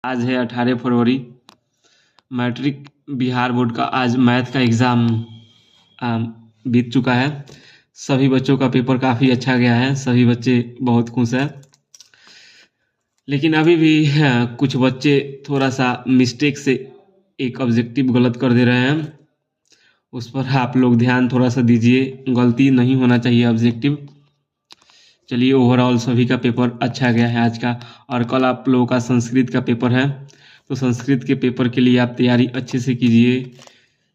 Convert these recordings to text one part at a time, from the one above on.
आज है 18 फरवरी। Matric Bihar board का आज मैथ का एग्ज़ाम बीत चुका है। सभी बच्चों का पेपर काफ़ी अच्छा गया है, सभी बच्चे बहुत खुश हैं। लेकिन अभी भी कुछ बच्चे थोड़ा सा मिस्टेक से एक ऑब्जेक्टिव गलत कर दे रहे हैं। उस पर आप लोग ध्यान थोड़ा सा दीजिए, गलती नहीं होना चाहिए ऑब्जेक्टिव। चलिए, ओवरऑल सभी का पेपर अच्छा गया है आज का। और कल आप लोगों का संस्कृत का पेपर है, तो संस्कृत के पेपर के लिए आप तैयारी अच्छे से कीजिए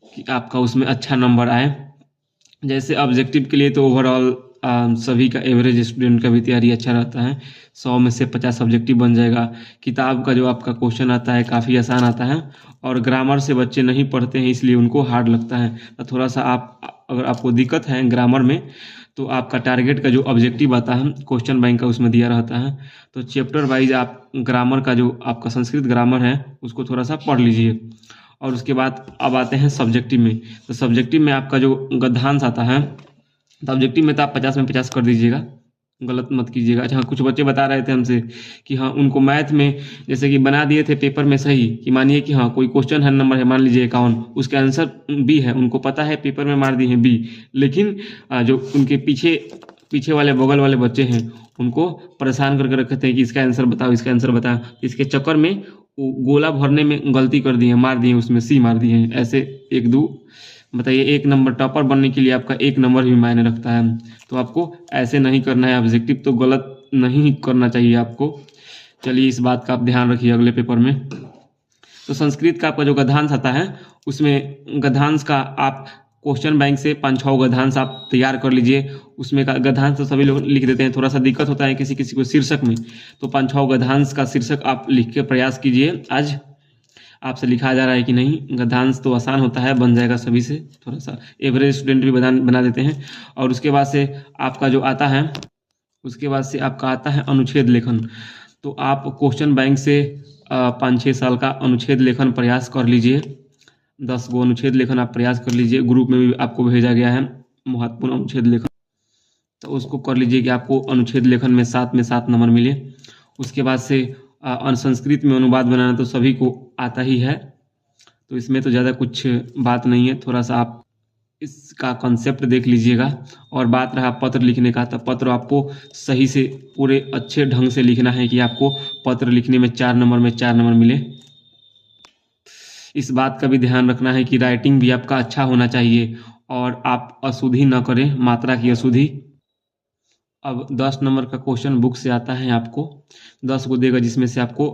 कि आपका उसमें अच्छा नंबर आए। जैसे ऑब्जेक्टिव के लिए तो ओवरऑल सभी का एवरेज स्टूडेंट का भी तैयारी अच्छा रहता है। 100 में से 50 ऑब्जेक्टिव बन जाएगा। किताब का जो आपका क्वेश्चन आता है काफ़ी आसान आता है, और ग्रामर से बच्चे नहीं पढ़ते हैं इसलिए उनको हार्ड लगता है। तो थोड़ा सा अगर आपको दिक्कत है ग्रामर में, तो आपका टारगेट का जो ऑब्जेक्टिव आता है क्वेश्चन बैंक का उसमें दिया रहता है, तो चैप्टर वाइज आप ग्रामर का जो आपका संस्कृत ग्रामर है उसको थोड़ा सा पढ़ लीजिए। और उसके बाद अब आते हैं सब्जेक्टिव में। तो सब्जेक्टिव में आपका जो गद्यांश आता है, तो ऑब्जेक्टिव में तो आप 50 में 50 कर दीजिएगा, गलत मत कीजिएगा। अच्छा, कुछ बच्चे बता रहे थे हमसे कि हाँ उनको मैथ में जैसे कि बना दिए थे पेपर में सही, कि मानिए कि हाँ कोई क्वेश्चन है नंबर है मान लीजिए 51, उसके आंसर बी है, उनको पता है पेपर में मार दिए हैं बी, लेकिन जो उनके पीछे वाले बगल वाले बच्चे हैं उनको परेशान करके रखते हैं कि इसका आंसर बताओ, इसका आंसर बताओ। इसके चक्कर में वो गोला भरने में गलती कर दी है, मार दिए उसमें सी मार दिए हैं। ऐसे एक दो बताइए, एक नंबर टॉपर बनने के लिए आपका एक नंबर भी मायने रखता है, तो आपको ऐसे नहीं करना है। ऑब्जेक्टिव तो गलत नहीं करना चाहिए आपको। चलिए, इस बात का आप ध्यान रखिए अगले पेपर में। तो संस्कृत का आपका जो गद्यांश आता है, उसमें गद्यांश का आप क्वेश्चन बैंक से 5-6 गद्यांश आप तैयार कर लीजिए। उसमें का गद्यांश तो सभी लोग लिख देते हैं, थोड़ा सा दिक्कत होता है किसी किसी को शीर्षक में, तो 5-6 गद्यांश का शीर्षक आप लिख के प्रयास कीजिए। आज आपसे लिखा जा रहा है कि नहीं, गद्यांश तो आसान होता है, बन जाएगा सभी से, थोड़ा सा एवरेज स्टूडेंट भी बना देते हैं। और उसके बाद से आपका जो आता है, उसके बाद से आपका आता है अनुच्छेद लेखन। तो आप क्वेश्चन बैंक से 5-6 साल का अनुच्छेद लेखन प्रयास कर लीजिए। 10 गो अनुच्छेद लेखन आप प्रयास कर लीजिए। ग्रुप में भी आपको भेजा गया है महत्वपूर्ण अनुच्छेद लेखन, तो उसको कर लीजिए कि आपको अनुच्छेद लेखन में 7 में 7 नंबर मिले। उसके बाद से संस्कृत में अनुवाद बनाना तो सभी को आता ही है, तो इसमें तो ज़्यादा कुछ बात नहीं है। थोड़ा सा आप इसका कॉन्सेप्ट देख लीजिएगा। और बात रहा पत्र लिखने का, तो पत्र आपको सही से पूरे अच्छे ढंग से लिखना है कि आपको पत्र लिखने में 4 नंबर में 4 नंबर मिले। इस बात का भी ध्यान रखना है कि राइटिंग भी आपका अच्छा होना चाहिए, और आप अशुद्धि न करें, मात्रा की अशुद्धि। अब 10 नंबर का क्वेश्चन बुक से आता है, आपको 10 को देगा जिसमें से आपको